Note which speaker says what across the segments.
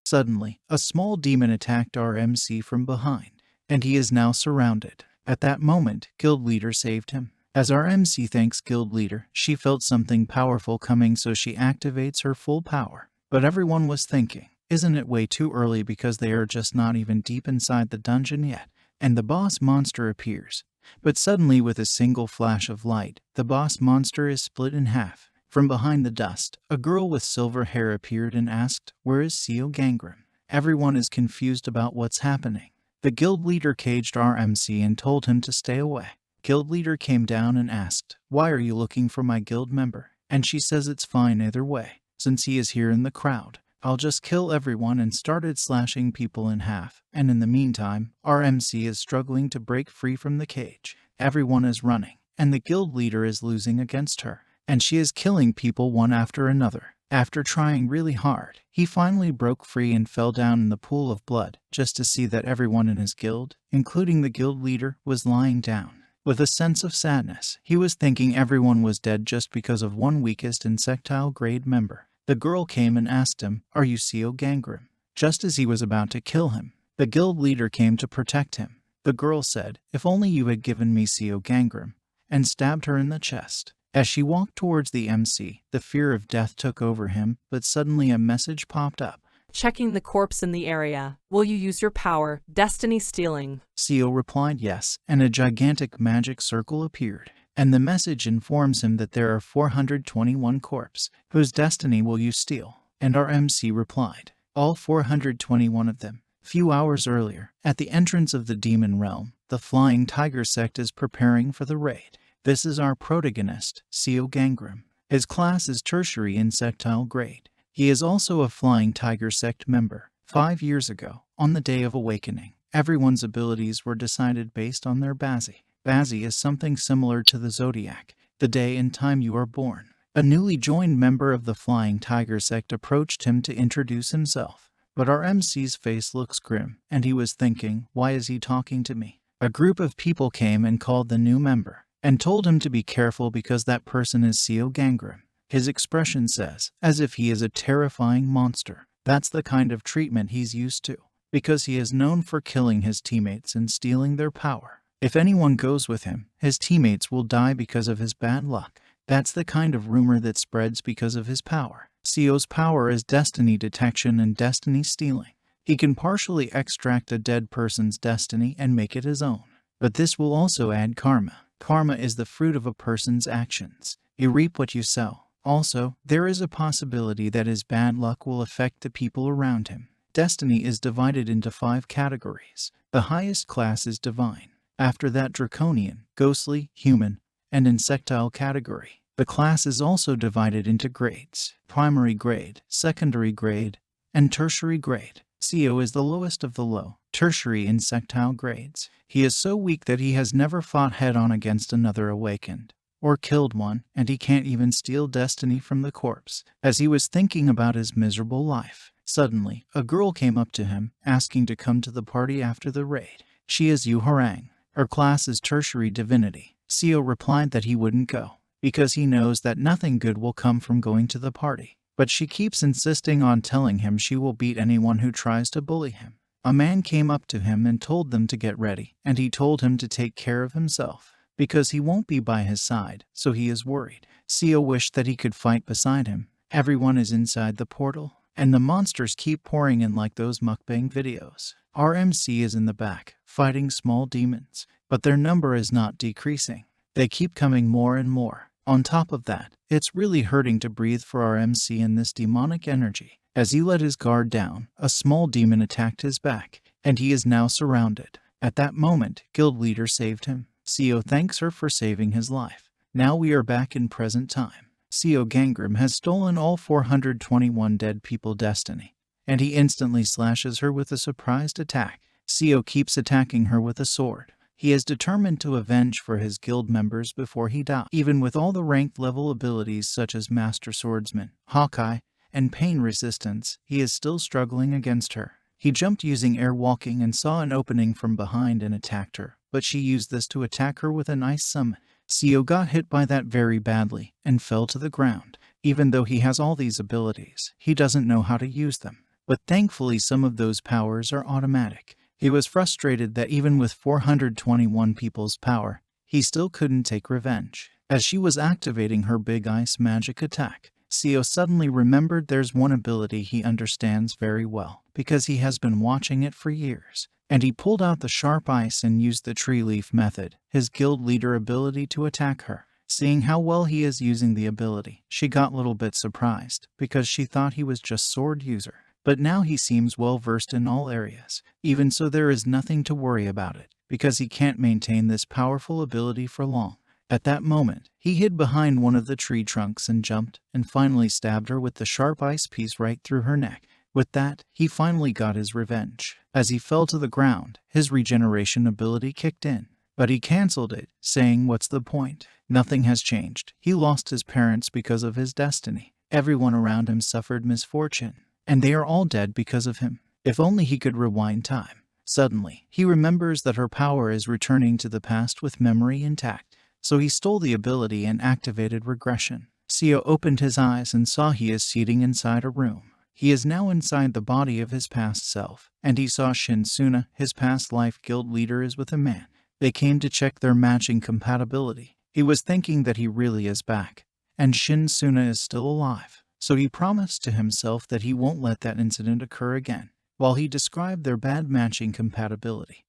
Speaker 1: Suddenly, a small demon attacked our MC from behind, and he is now surrounded. At that moment, Guild Leader saved him. As our MC thanks Guild Leader, she felt something powerful coming, so she activates her full power. But everyone was thinking, isn't it way too early because they are just not even deep inside the dungeon yet? And the boss monster appears. But suddenly, with a single flash of light, the boss monster is split in half. From behind the dust, a girl with silver hair appeared and asked, "Where is Seo Gangram?" Everyone is confused about what's happening. The guild leader caged our MC and told him to stay away. Guild leader came down and asked, "Why are you looking for my guild member?" And she says it's fine either way, since he is here in the crowd. I'll just kill everyone, and started slashing people in half. And in the meantime, our MC is struggling to break free from the cage. Everyone is running, and the guild leader is losing against her, and she is killing people one after another. After trying really hard, he finally broke free and fell down in the pool of blood, just to see that everyone in his guild, including the guild leader, was lying down. With a sense of sadness, he was thinking everyone was dead just because of one weakest insectile grade member. The girl came and asked him, "Are you Seo Gangram?" Just as he was about to kill him, the guild leader came to protect him. The girl said, "If only you had given me Seo Gangram," and stabbed her in the chest. As she walked towards the MC, the fear of death took over him, but suddenly a message popped up.
Speaker 2: Checking the corpse in the area. Will you use your power, Destiny Stealing?
Speaker 1: Seo replied yes, and a gigantic magic circle appeared. And the message informs him that there are 421 corpses whose destiny will you steal. And our MC replied, all 421 of them. Few hours earlier, at the entrance of the demon realm, the Flying Tiger sect is preparing for the raid. This is our protagonist, Seo Gangram. His class is tertiary insectile grade. He is also a Flying Tiger sect member. 5 years ago, on the Day of Awakening, everyone's abilities were decided based on their Bazi. Bazi is something similar to the zodiac, the day and time you are born. A newly joined member of the Flying Tiger sect approached him to introduce himself. But our MC's face looks grim, and he was thinking, why is he talking to me? A group of people came and called the new member, and told him to be careful because that person is Seo Gangram. His expression says, as if he is a terrifying monster. That's the kind of treatment he's used to, because he is known for killing his teammates and stealing their power. If anyone goes with him, his teammates will die because of his bad luck. That's the kind of rumor that spreads because of his power. Seo's power is destiny detection and destiny stealing. He can partially extract a dead person's destiny and make it his own. But this will also add karma. Karma is the fruit of a person's actions. You reap what you sow. Also, there is a possibility that his bad luck will affect the people around him. Destiny is divided into 5 categories. The highest class is divine. After that, draconian, ghostly, human, and insectile category. The class is also divided into grades: primary grade, secondary grade, and tertiary grade. Seo is the lowest of the low, tertiary insectile grades. He is so weak that he has never fought head-on against another awakened, or killed one, and he can't even steal destiny from the corpse. As he was thinking about his miserable life, suddenly, a girl came up to him, asking to come to the party after the raid. She is Yu Harang. Her class is tertiary divinity. Seo replied that he wouldn't go, because he knows that nothing good will come from going to the party. But she keeps insisting on telling him she will beat anyone who tries to bully him. A man came up to him and told them to get ready, and he told him to take care of himself, because he won't be by his side, so he is worried. Seo wished that he could fight beside him. Everyone is inside the portal, and the monsters keep pouring in like those mukbang videos. Our MC is in the back, fighting small demons, but their number is not decreasing. They keep coming more and more. On top of that, it's really hurting to breathe for our MC in this demonic energy. As he let his guard down, a small demon attacked his back, and he is now surrounded. At that moment, guild leader saved him. Seo thanks her for saving his life. Now we are back in present time. Seo Gangram has stolen all 421 dead people destiny, and he instantly slashes her with a surprised attack. Seo keeps attacking her with a sword. He is determined to avenge for his guild members before he dies. Even with all the ranked level abilities such as Master Swordsman, Hawkeye, and Pain Resistance, he is still struggling against her. He jumped using air walking and saw an opening from behind and attacked her, but she used this to attack her with an ice summon. Seo got hit by that very badly and fell to the ground. Even though he has all these abilities, he doesn't know how to use them. but thankfully some of those powers are automatic. He was frustrated that even with 421 people's power, he still couldn't take revenge. As she was activating her big ice magic attack, Seo suddenly remembered there's one ability he understands very well, because he has been watching it for years. And he pulled out the sharp ice and used the tree leaf method, his guild leader ability, to attack her. Seeing how well he is using the ability, she got a little bit surprised, because she thought he was just sword user. But now he seems well versed in all areas. Even so, there is nothing to worry about it, because he can't maintain this powerful ability for long. At that moment, he hid behind one of the tree trunks and jumped, and finally stabbed her with the sharp ice piece right through her neck. With that, he finally got his revenge. As he fell to the ground, his regeneration ability kicked in. But he cancelled it, saying, "What's the point? Nothing has changed. He lost his parents because of his destiny. Everyone around him suffered misfortune, and they are all dead because of him. If only he could rewind time." Suddenly, he remembers that her power is returning to the past with memory intact. So he stole the ability and activated regression. Seo opened his eyes and saw he is sitting inside a room. He is now inside the body of his past self, and he saw Shin Suna, his past life guild leader, is with a man. They came to check their matching compatibility. He was thinking that he really is back, and Shin Suna is still alive. So he promised to himself that he won't let that incident occur again. While he described their bad matching compatibility,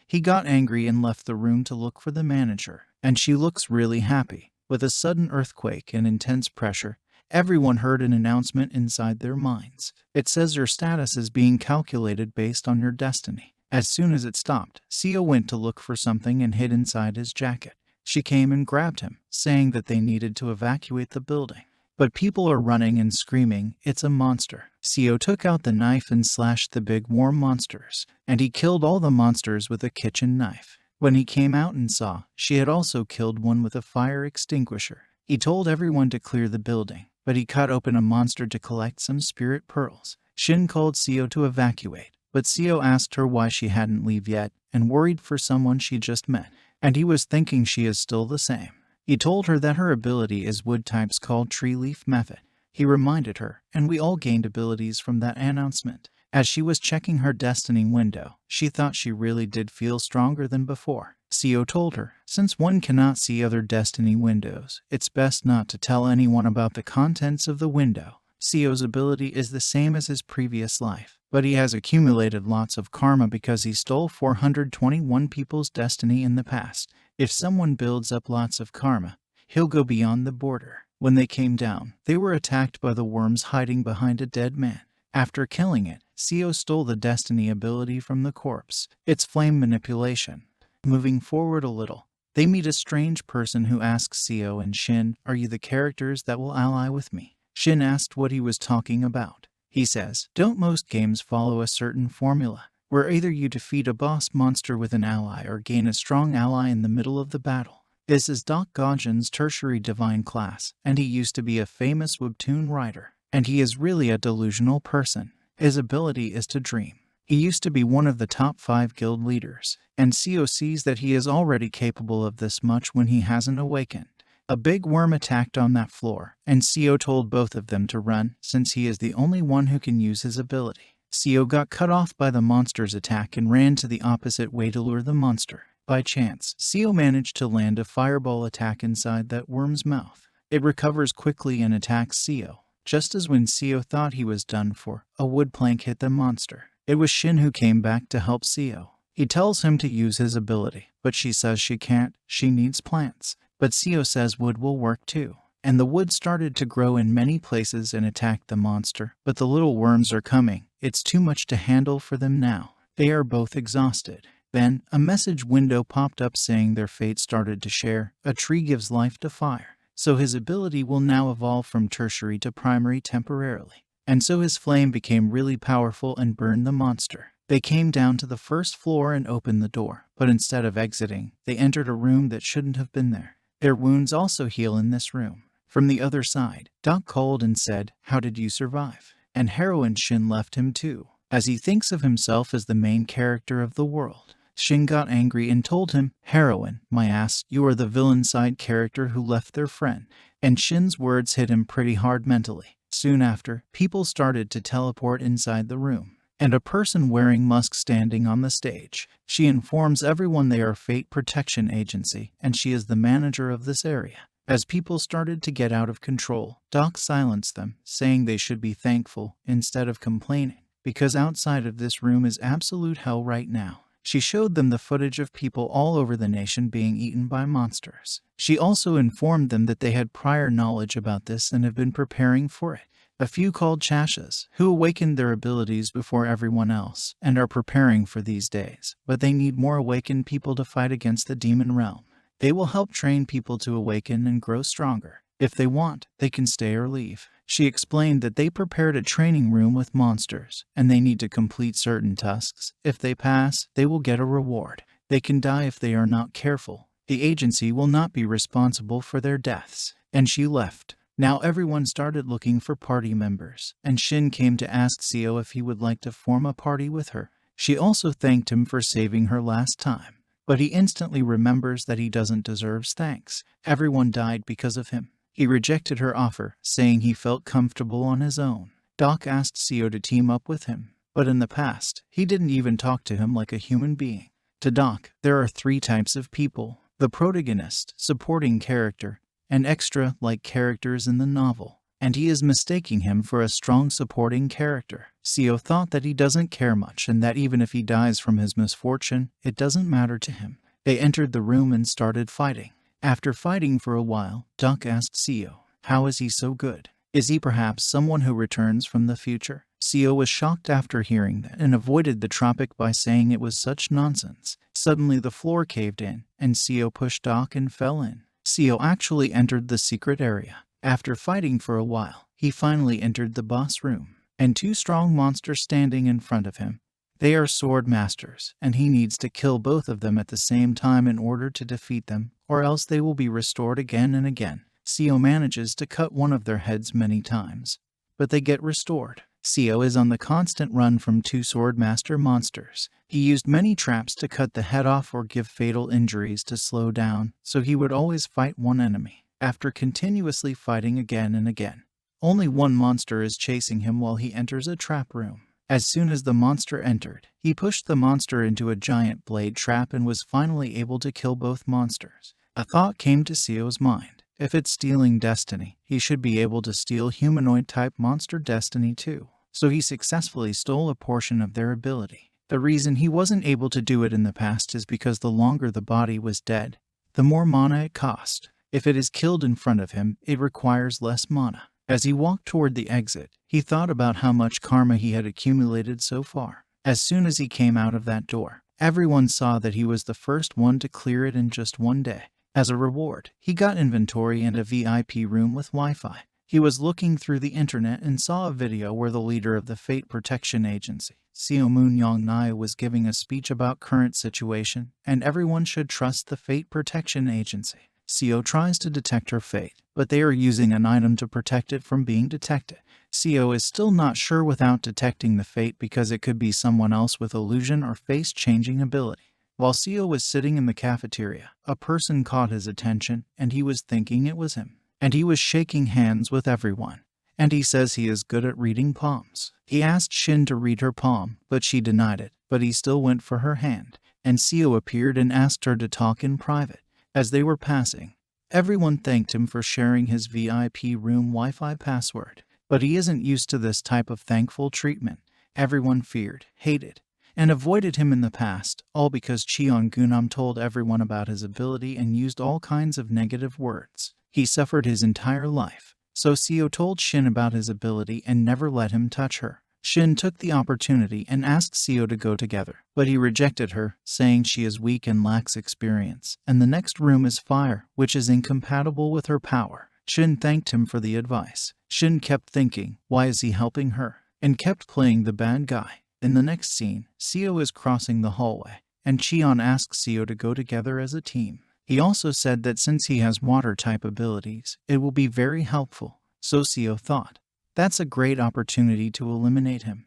Speaker 1: he got angry and left the room to look for the manager, and she looks really happy. With a sudden earthquake and intense pressure, everyone heard an announcement inside their minds. It says your status is being calculated based on your destiny. As soon as it stopped, Seo went to look for something and hid inside his jacket. She came and grabbed him, saying that they needed to evacuate the building. But people are running and screaming, "It's a monster." Seo took out the knife and slashed the big worm monsters, and he killed all the monsters with a kitchen knife. When he came out and saw, she had also killed one with a fire extinguisher. He told everyone to clear the building, but he cut open a monster to collect some spirit pearls. Shin called Seo to evacuate, but Seo asked her why she hadn't leave yet, and worried for someone she just met, and he was thinking she is still the same. He told her that her ability is wood types called tree leaf method. He reminded her, and we all gained abilities from that announcement. As she was checking her destiny window, she thought she really did feel stronger than before. Seo told her, since one cannot see other destiny windows, it's best not to tell anyone about the contents of the window. Seo's ability is the same as his previous life, but he has accumulated lots of karma because he stole 421 people's destiny in the past. If someone builds up lots of karma, he'll go beyond the border. When they came down, they were attacked by the worms hiding behind a dead man. After killing it, Seo stole the destiny ability from the corpse. It's flame manipulation. Moving forward a little, they meet a strange person who asks Seo and Shin, "Are you the characters that will ally with me?" Shin asked what he was talking about. He says, "Don't most games follow a certain formula, where either you defeat a boss monster with an ally or gain a strong ally in the middle of the battle?" This is Doc Gaujin's tertiary divine class, and he used to be a famous webtoon writer, and he is really a delusional person. His ability is to dream. He used to be one of the top 5 guild leaders, and Seo sees that he is already capable of this much when he hasn't awakened. A big worm attacked on that floor, and Seo told both of them to run, since he is the only one who can use his ability. Seo got cut off by the monster's attack and ran to the opposite way to lure the monster. By chance, Seo managed to land a fireball attack inside that worm's mouth. It recovers quickly and attacks Seo. Just as when Seo thought he was done for, a wood plank hit the monster. It was Shin who came back to help Seo. He tells him to use his ability, but she says she can't, she needs plants. But Seo says wood will work too. And the wood started to grow in many places and attack the monster. But the little worms are coming. It's too much to handle for them now. They are both exhausted. Then, a message window popped up saying their fate started to share. A tree gives life to fire. So his ability will now evolve from tertiary to primary temporarily. And so his flame became really powerful and burned the monster. They came down to the first floor and opened the door, but instead of exiting, they entered a room that shouldn't have been there. Their wounds also heal in this room. From the other side, Doc called and said, "How did you survive?" And heroine Shin left him too, as he thinks of himself as the main character of the world. Shin got angry and told him, "Heroine, my ass, you are the villain side character who left their friend." And Shin's words hit him pretty hard mentally. Soon after, people started to teleport inside the room, and a person wearing musk standing on the stage. She informs everyone they are Fate Protection Agency, and she is the manager of this area. As people started to get out of control, Doc silenced them, saying they should be thankful instead of complaining, because outside of this room is absolute hell right now. She showed them the footage of people all over the nation being eaten by monsters. She also informed them that they had prior knowledge about this and have been preparing for it. A few called Chashas, who awakened their abilities before everyone else, and are preparing for these days, but they need more awakened people to fight against the demon realm. They will help train people to awaken and grow stronger. If they want, they can stay or leave. She explained that they prepared a training room with monsters, and they need to complete certain tasks. If they pass, they will get a reward. They can die if they are not careful. The agency will not be responsible for their deaths. And she left. Now everyone started looking for party members, and Shin came to ask Seo if he would like to form a party with her. She also thanked him for saving her last time, but he instantly remembers that he doesn't deserve thanks. Everyone died because of him. He rejected her offer, saying he felt comfortable on his own. Doc asked Seo to team up with him, but in the past, he didn't even talk to him like a human being. To Doc, there are 3 types of people: the protagonist, supporting character, and extra-like characters in the novel, and he is mistaking him for a strong supporting character. Seo thought that he doesn't care much and that even if he dies from his misfortune, it doesn't matter to him. They entered the room and started fighting. After fighting for a while, Doc asked Seo, "How is he so good? Is he perhaps someone who returns from the future?" Seo was shocked after hearing that and avoided the topic by saying it was such nonsense. Suddenly the floor caved in, and Seo pushed Doc and fell in. Seo actually entered the secret area. After fighting for a while, he finally entered the boss room, and 2 strong monsters standing in front of him. They are sword masters, and he needs to kill both of them at the same time in order to defeat them, or else they will be restored again and again. Seo manages to cut one of their heads many times, but they get restored. Seo is on the constant run from 2 swordmaster monsters. He used many traps to cut the head off or give fatal injuries to slow down, so he would always fight one enemy, after continuously fighting again and again. Only one monster is chasing him while he enters a trap room. As soon as the monster entered, he pushed the monster into a giant blade trap and was finally able to kill both monsters. A thought came to Seo's mind. If it's stealing destiny, he should be able to steal humanoid-type monster destiny too. So he successfully stole a portion of their ability. The reason he wasn't able to do it in the past is because the longer the body was dead, the more mana it cost. If it is killed in front of him, it requires less mana. As he walked toward the exit, he thought about how much karma he had accumulated so far. As soon as he came out of that door, everyone saw that he was the first one to clear it in just one day. As a reward, he got inventory and a VIP room with Wi-Fi. He was looking through the internet and saw a video where the leader of the Fate Protection Agency, Seo Moon-young-nai, was giving a speech about current situation, and everyone should trust the Fate Protection Agency. Seo tries to detect her fate, but they are using an item to protect it from being detected. Seo is still not sure without detecting the fate because it could be someone else with illusion or face-changing ability. While Seo was sitting in the cafeteria, a person caught his attention, and he was thinking it was him. And he was shaking hands with everyone. And he says he is good at reading palms. He asked Shin to read her palm, but she denied it, but he still went for her hand. And Seo appeared and asked her to talk in private. As they were passing, everyone thanked him for sharing his VIP room Wi-Fi password. But he isn't used to this type of thankful treatment. Everyone feared, hated, and avoided him in the past, all because Cheon Gunam told everyone about his ability and used all kinds of negative words. He suffered his entire life, so Seo told Shin about his ability and never let him touch her. Shin took the opportunity and asked Seo to go together, but he rejected her, saying she is weak and lacks experience, and the next room is fire, which is incompatible with her power. Shin thanked him for the advice. Shin kept thinking, why is he helping her? And kept playing the bad guy. In the next scene, Seo is crossing the hallway, and Cheon asks Seo to go together as a team. He also said that since he has water-type abilities, it will be very helpful. So Seo thought, that's a great opportunity to eliminate him.